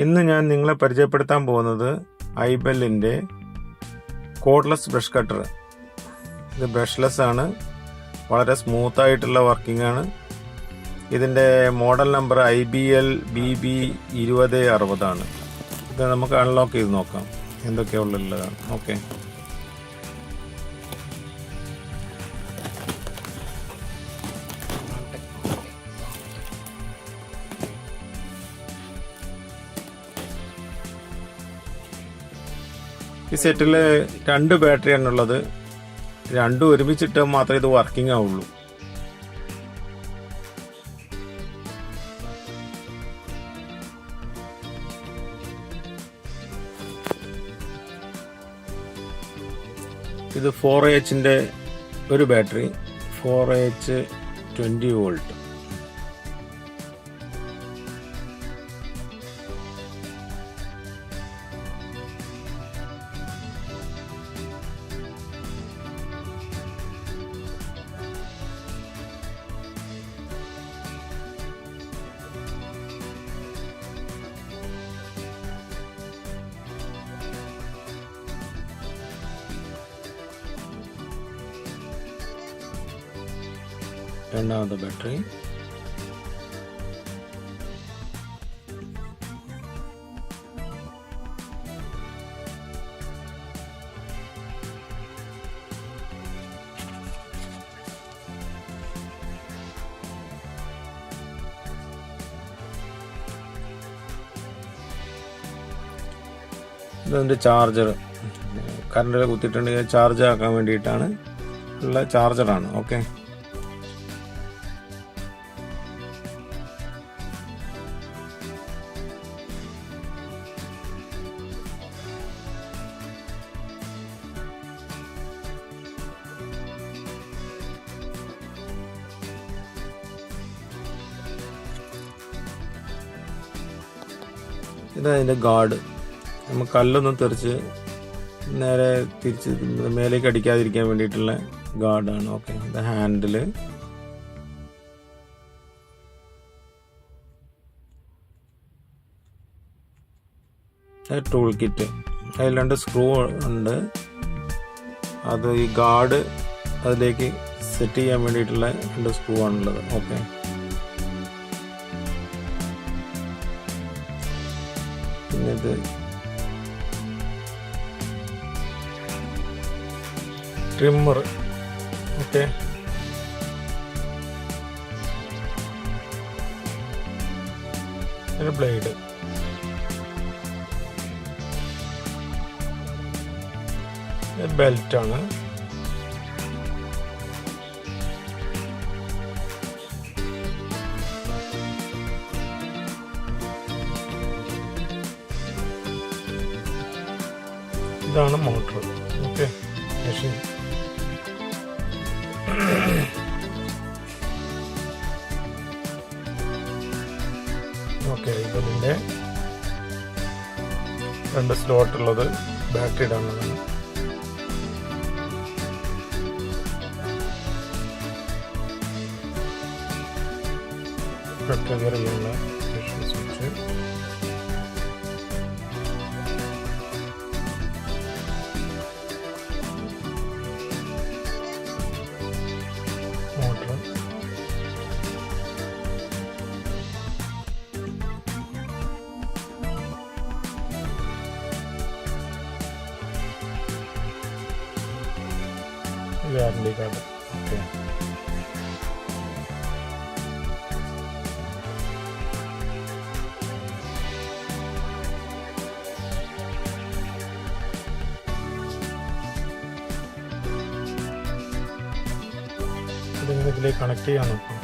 ഇന്ന് ഞാൻ നിങ്ങളെ പരിചയപ്പെടുത്താൻ പോകുന്നത് ഐബെല്ലിൻ്റെ കോഡ്ലെസ് ബ്രഷ് കട്ടർ. ഇത് ബ്രഷ്ലെസ് ആണ്, വളരെ സ്മൂത്ത് ആയിട്ടുള്ള വർക്കിംഗ് ആണ്. ഇതിൻ്റെ മോഡൽ നമ്പർ IBL BB2060 ആണ്. ഇത് നമുക്ക് അൺലോക്ക് ചെയ്ത് നോക്കാം എന്തൊക്കെയുള്ളതാണ്. ഓക്കെ, ഈ സെറ്റിൽ 2 ബാറ്ററിയാണുള്ളത്. രണ്ടും ഒരുമിച്ചിട്ട് മാത്രമേ ഇത് വർക്കിംഗ് ആവുള്ളൂ. ഇത് 4Hന്റെ ഒരു ബാറ്ററി, 4H 20 വോൾട്ട്. രണ്ടാമത്തെ ബാറ്ററി. ഇതിൻ്റെ ചാർജർ, കറണ്ടിൽ കുത്തിയിട്ടുണ്ടെങ്കിൽ ചാർജ് ആക്കാൻ വേണ്ടിയിട്ടാണ് ഉള്ള ചാർജറാണ്. Okay, ഇതതിൻ്റെ guard. നമുക്ക് കല്ലൊന്നും തെറിച്ച് നേരെ തിരിച്ച് മേലേക്ക് അടിക്കാതിരിക്കാൻ വേണ്ടിയിട്ടുള്ള ഗാർഡാണ്. ഓക്കെ, ഇത് ഹാൻഡില്. ടൂൾ കിറ്റ്, അതിൽ 2 സ്ക്രൂ ഉണ്ട്. അത് ഈ ഗാർഡ് അതിലേക്ക് സെറ്റ് ചെയ്യാൻ വേണ്ടിയിട്ടുള്ള 2 സ്ക്രൂ ആണുള്ളത്. ഓക്കെ, പിന്നെ ഇത് ട്രിമ്മർ. ഓക്കെ, പിന്നെ ബ്ലേഡ്. ബെൽറ്റാണ്. ഇതാണ് മോട്ടർ. Okay, machine. ഓക്കെ, ഇതിൻ്റെ 2 സ്ലോട്ടുള്ളത് ബാറ്ററി ഇടാനുള്ളതാണ്. ട്രിഗർ ചെയ്യാനുള്ള switch. Motor. Warranty card. Okay, ഇതിലേക്ക് കണക്ട് ചെയ്യാൻ നോക്കാം.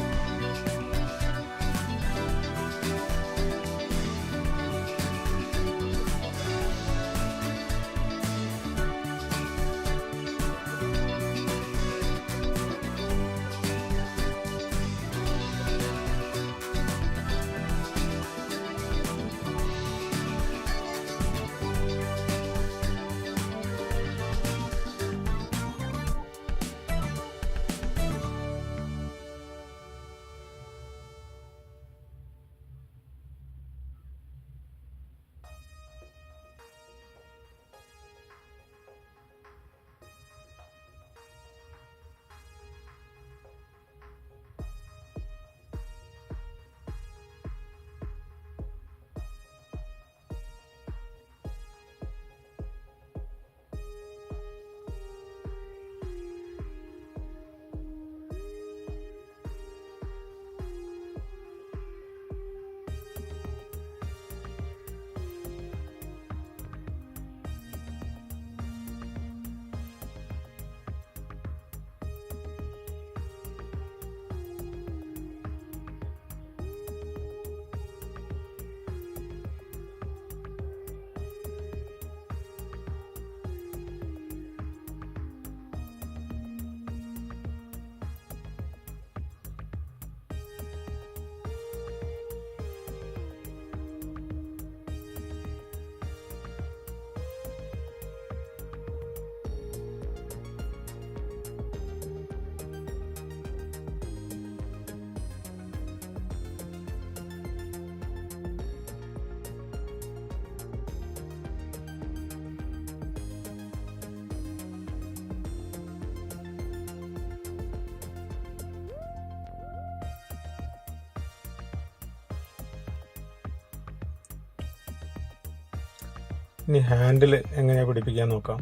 ഇനി ഹാൻഡിൽ എങ്ങനെയാണ് പിടിപ്പിക്കാൻ നോക്കാം.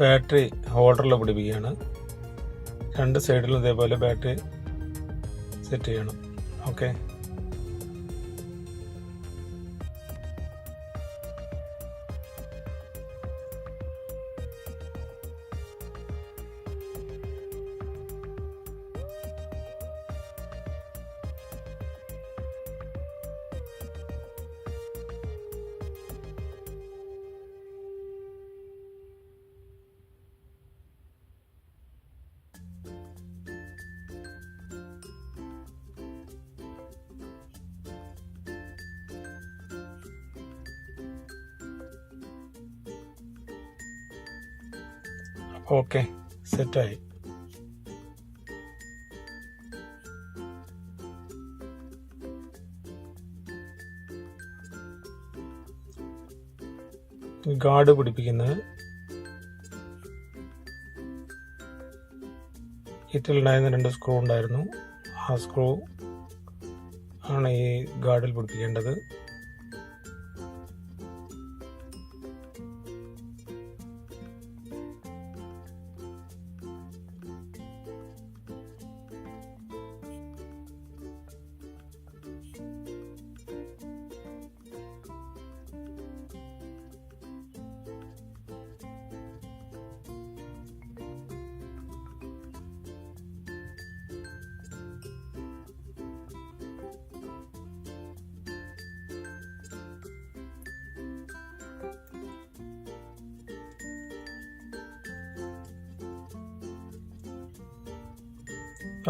ബാറ്ററി ഹോൾഡറിൽ പിടിപ്പിക്കുകയാണ്. രണ്ട് സൈഡിലും ഇതേപോലെ ബാറ്ററി സെറ്റ് ചെയ്യണം. ഓക്കെ, ഓക്കെ, സെറ്റായി. ഗാർഡ് പിടിപ്പിക്കുന്നത് ഇതിലുണ്ടായിരുന്ന 2 സ്ക്രൂ ഉണ്ടായിരുന്നു. ആ സ്ക്രൂ ആണ് ഈ ഗാർഡിൽ പിടിപ്പിക്കേണ്ടത്.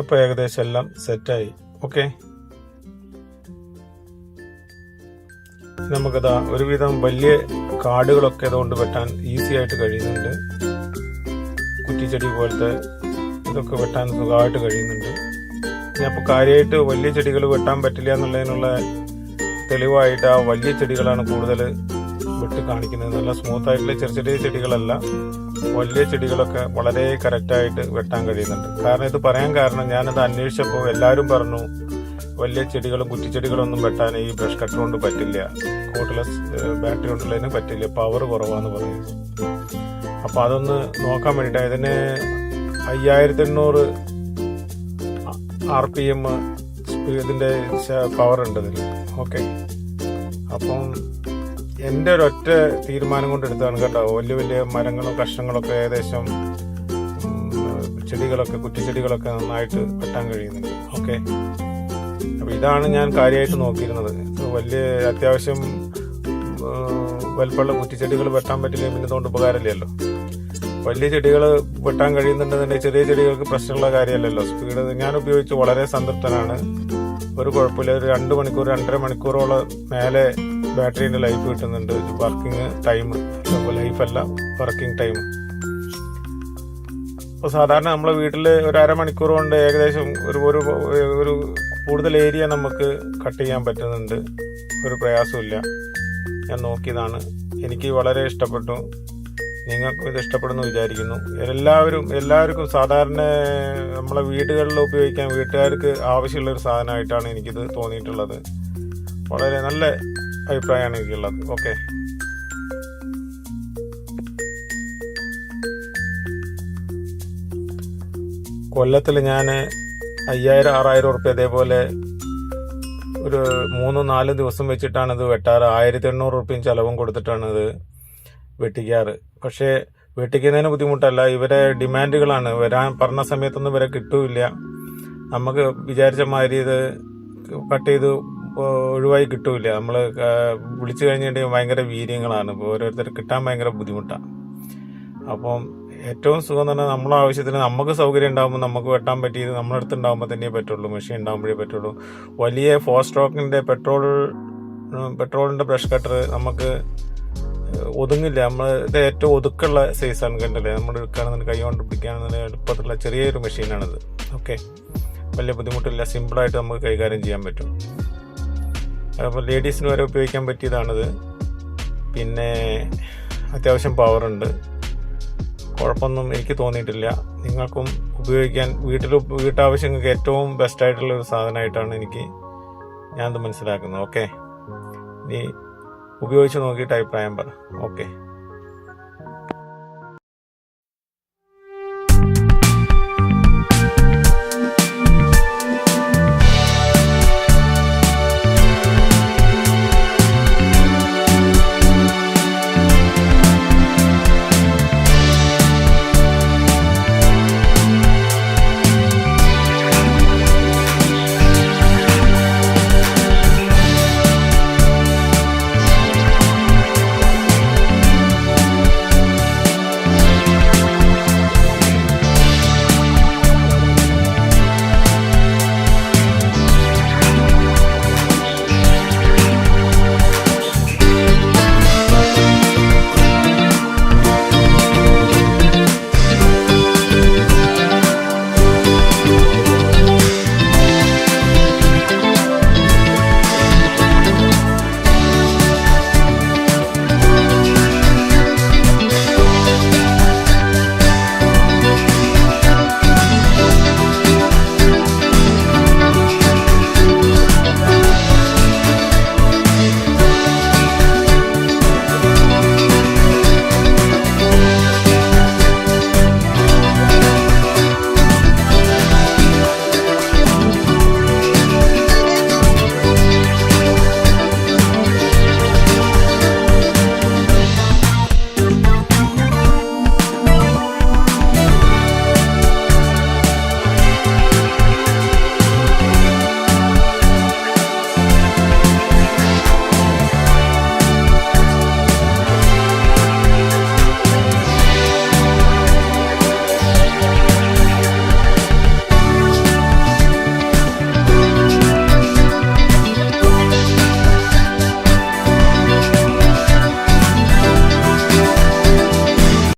അപ്പോൾ ഏകദേശം എല്ലാം സെറ്റായി. ഓക്കെ, നമുക്കതാ ഒരുവിധം വലിയ കാടുകളൊക്കെ അതുകൊണ്ട് വെട്ടാൻ ഈസി ആയിട്ട് കഴിയുന്നുണ്ട്. കുറ്റിച്ചെടി പോലത്തെ ഇതൊക്കെ വെട്ടാൻ സുഖമായിട്ട് കഴിയുന്നുണ്ട്. അപ്പോൾ കാര്യമായിട്ട് വലിയ ചെടികൾ വെട്ടാൻ പറ്റില്ല എന്നുള്ളതിനുള്ള തെളിവായിട്ട് ആ വലിയ ചെടികളാണ് കൂടുതൽ വെട്ടി കാണിക്കുന്നത്. നല്ല സ്മൂത്തായിട്ടുള്ള ചെറിയ ചെറിയ ചെടികളല്ല, വലിയ ചെടികളൊക്കെ വളരെ കറക്റ്റായിട്ട് വെട്ടാൻ കഴിയുന്നുണ്ട്. കാരണം ഇത് പറയാൻ കാരണം, ഞാനത് അന്വേഷിച്ചപ്പോൾ എല്ലാവരും പറഞ്ഞു വലിയ ചെടികളും കുറ്റിച്ചെടികളൊന്നും വെട്ടാൻ ഈ ബ്രഷ് കട്ടർ കൊണ്ട് പറ്റില്ല, കോർഡ്ലെസ് ബാറ്ററി കൊണ്ടുള്ളതിന് പറ്റില്ല, പവർ കുറവാന്ന് പറയുന്നത്. അപ്പോൾ അതൊന്ന് നോക്കാൻ വേണ്ടിയിട്ട് ഇതിന് 5800 RPM ഇതിൻ്റെ പവർ ഉണ്ട് ഇതിൽ. ഓക്കെ, അപ്പം എൻ്റെ ഒരൊറ്റ തീരുമാനം കൊണ്ട് എടുത്താണ് കേട്ടോ. വലിയ വലിയ മരങ്ങളും കഷ്ണങ്ങളൊക്കെ ഏകദേശം ചെടികളൊക്കെ കുറ്റിച്ചെടികളൊക്കെ നന്നായിട്ട് വെട്ടാൻ കഴിയുന്നുണ്ട്. ഓക്കെ, അപ്പോൾ ഇതാണ് ഞാൻ കാര്യമായിട്ട് നോക്കിയിരുന്നത്. വലിയ അത്യാവശ്യം വലിപ്പമുള്ള കുറ്റിച്ചെടികൾ വെട്ടാൻ പറ്റില്ല, പിന്നെ ഇതുകൊണ്ട് ഉപകാരമില്ലല്ലോ. വലിയ ചെടികൾ വെട്ടാൻ കഴിയുന്നുണ്ടെന്നുണ്ടെങ്കിൽ ചെറിയ ചെടികൾക്ക് പ്രശ്നമുള്ള കാര്യമല്ലല്ലോ. സ്പീഡ് ഞാൻ ഉപയോഗിച്ച് വളരെ സംതൃപ്തനാണ്. ഒരു കുഴപ്പമില്ല. ഒരു 2 മണിക്കൂർ 2.5 മണിക്കൂറോളം മേലെ ബാറ്ററിന്റെ ലൈഫ് കിട്ടുന്നുണ്ട്. വർക്കിംഗ് ടൈം, ലൈഫല്ല വർക്കിംഗ് ടൈം. അപ്പോൾ സാധാരണ നമ്മളെ വീട്ടിൽ ഒരു 1/2 മണിക്കൂർ കൊണ്ട് ഏകദേശം ഒരു കൂടുതൽ ഏരിയ നമുക്ക് കട്ട് ചെയ്യാൻ പറ്റുന്നുണ്ട്. ഒരു പ്രയാസമില്ല. ഞാൻ നോക്കിയതാണ്, എനിക്ക് വളരെ ഇഷ്ടപ്പെട്ടു. നിങ്ങൾക്കും ഇത് ഇഷ്ടപ്പെടുന്നു വിചാരിക്കുന്നു. എല്ലാവർക്കും സാധാരണ നമ്മളെ വീടുകളിൽ ഉപയോഗിക്കാൻ വീട്ടുകാർക്ക് ആവശ്യമുള്ളൊരു സാധനമായിട്ടാണ് എനിക്കിത് തോന്നിയിട്ടുള്ളത്. വളരെ നല്ല അഭിപ്രായമാണ് എനിക്കുള്ളത്. ഓക്കെ, കൊല്ലത്തിൽ ഞാൻ 5000-6000 ഉറുപ്പ്യ അതേപോലെ ഒരു 3-4 ദിവസം വെച്ചിട്ടാണ് ഇത് വെട്ടാറ്. 1800 ഉറുപ്പ്യയും ചെലവും കൊടുത്തിട്ടാണ് ഇത് വെട്ടിക്കാറ്. പക്ഷേ വെട്ടിക്കുന്നതിന് ബുദ്ധിമുട്ടല്ല, ഇവരെ ഡിമാൻഡുകളാണ്. പറഞ്ഞ സമയത്തൊന്നും ഇവരെ കിട്ടൂല. നമുക്ക് വിചാരിച്ച മാതിരി ഇത് കട്ട് ചെയ്ത് ഒഴിവായി കിട്ടൂല. നമ്മൾ വിളിച്ചു കഴിഞ്ഞിട്ടുണ്ടെങ്കിൽ ഭയങ്കര വീര്യങ്ങളാണ്, ഓരോരുത്തർ കിട്ടാൻ ഭയങ്കര ബുദ്ധിമുട്ടാണ്. അപ്പം ഏറ്റവും സുഖം എന്ന് പറഞ്ഞാൽ നമ്മളെ ആവശ്യത്തിന് നമുക്ക് സൗകര്യം ഉണ്ടാകുമ്പോൾ നമുക്ക് വെട്ടാൻ പറ്റിയത് നമ്മുടെ അടുത്ത് ഉണ്ടാകുമ്പോൾ തന്നെ പറ്റുള്ളൂ, മെഷീൻ ഉണ്ടാകുമ്പോഴേ പറ്റുള്ളൂ. വലിയ 4 സ്ട്രോക്കിൻ്റെ പെട്രോളിൻ്റെ ബ്രഷ് കട്ടർ നമുക്ക് ഒതുങ്ങില്ല. നമ്മൾ ഇത് ഏറ്റവും ഒതുക്കുള്ള സൈസാണ്, കണ്ടല്ലേ? നമ്മൾ എടുക്കുകയാണെന്ന് കൈ കൊണ്ട് പിടിക്കുകയാണെന്ന് എളുപ്പത്തിലുള്ള ചെറിയൊരു മെഷീനാണിത്. ഓക്കെ, വലിയ ബുദ്ധിമുട്ടില്ല, സിമ്പിളായിട്ട് നമുക്ക് കൈകാര്യം ചെയ്യാൻ പറ്റും. അപ്പോൾ ലേഡീസിന് വരെ ഉപയോഗിക്കാൻ പറ്റിയതാണിത്. പിന്നെ അത്യാവശ്യം പവറുണ്ട്, കുഴപ്പമൊന്നും എനിക്ക് തോന്നിയിട്ടില്ല. നിങ്ങൾക്കും ഉപയോഗിക്കാൻ വീട്ടാവശ്യങ്ങൾക്ക് ഏറ്റവും ബെസ്റ്റായിട്ടുള്ള ഒരു സാധനമായിട്ടാണ് ഞാനത് മനസ്സിലാക്കുന്നത്. ഓക്കെ, ഇനി ഉപയോഗിച്ച് നോക്കിയിട്ട് അഭിപ്രായം പറ. ഓക്കെ.